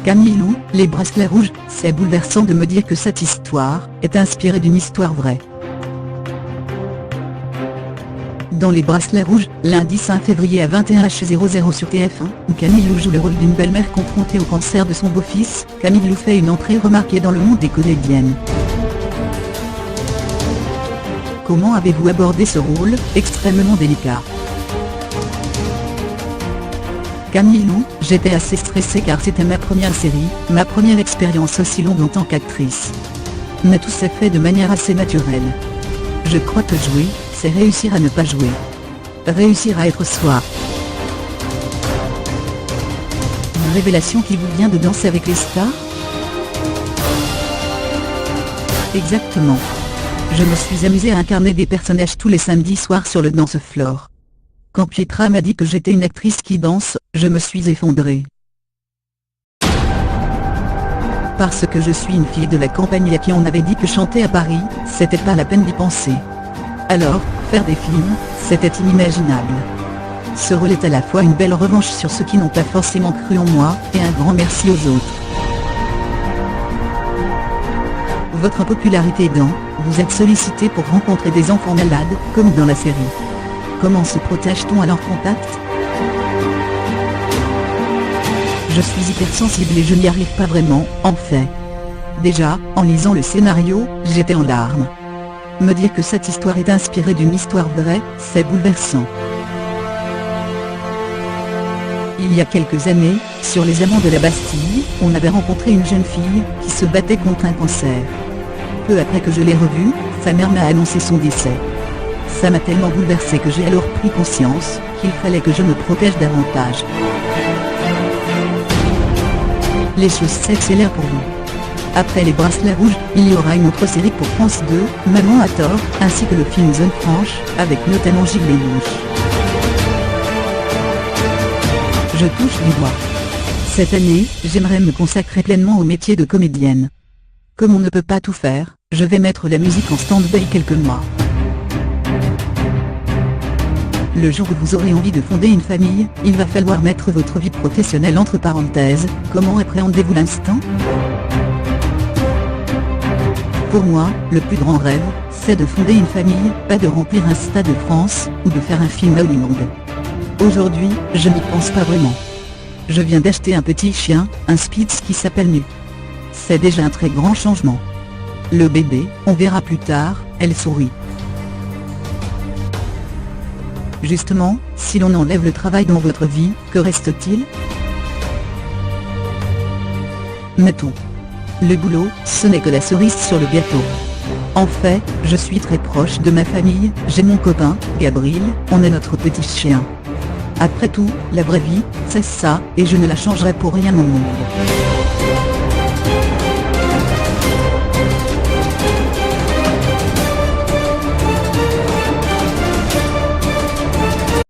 Camille Lou, les bracelets rouges, c'est bouleversant de me dire que cette histoire est inspirée d'une histoire vraie. Dans les bracelets rouges, lundi 5 février à 21h00 sur TF1, où Camille Lou joue le rôle d'une belle-mère confrontée au cancer de son beau-fils, Camille Lou fait une entrée remarquée dans le monde des comédiennes. Comment avez-vous abordé ce rôle, extrêmement délicat? Camille Lou, j'étais assez stressée car c'était ma première série, ma première expérience aussi longue en tant qu'actrice. Mais tout s'est fait de manière assez naturelle. Je crois que jouer, c'est réussir à ne pas jouer. Réussir à être soi. Une révélation qui vous vient de Danser avec les stars? Exactement. Je me suis amusée à incarner des personnages tous les samedis soirs sur le dance floor. Quand Pietra m'a dit que j'étais une actrice qui danse, je me suis effondrée. Parce que je suis une fille de la campagne à qui on avait dit que chanter à Paris, c'était pas la peine d'y penser. Alors, faire des films, c'était inimaginable. Ce rôle est à la fois une belle revanche sur ceux qui n'ont pas forcément cru en moi, et un grand merci aux autres. Votre popularité aidant, vous êtes sollicité pour rencontrer des enfants malades, comme dans la série. Comment se protège-t-on à leur contact? Je suis hypersensible et je n'y arrive pas vraiment, en fait. Déjà, en lisant le scénario, j'étais en larmes. Me dire que cette histoire est inspirée d'une histoire vraie, c'est bouleversant. Il y a quelques années, sur les amants de la Bastille, on avait rencontré une jeune fille qui se battait contre un cancer. Peu après que je l'ai revue, sa mère m'a annoncé son décès. Ça m'a tellement bouleversée que j'ai alors pris conscience qu'il fallait que je me protège davantage. Les choses s'accélèrent pour vous. Après les bracelets rouges, il y aura une autre série pour France 2, Maman a tort, ainsi que le film Zone Franche, avec notamment Gilles Lelouch. Je touche du bois. Cette année, j'aimerais me consacrer pleinement au métier de comédienne. Comme on ne peut pas tout faire, je vais mettre la musique en stand-by quelques mois. Le jour où vous aurez envie de fonder une famille, il va falloir mettre votre vie professionnelle entre parenthèses. Comment appréhendez-vous l'instant? Pour moi, le plus grand rêve, c'est de fonder une famille, pas de remplir un Stade de France, ou de faire un film à Hollywood. Aujourd'hui, je n'y pense pas vraiment. Je viens d'acheter un petit chien, un Spitz qui s'appelle Nu. C'est déjà un très grand changement. Le bébé, on verra plus tard, elle sourit. Justement, si l'on enlève le travail dans votre vie, que reste-t-il? Mettons. Le boulot, ce n'est que la cerise sur le gâteau. En fait, je suis très proche de ma famille, j'ai mon copain, Gabriel, on est notre petit chien. Après tout, la vraie vie, c'est ça, et je ne la changerai pour rien au monde.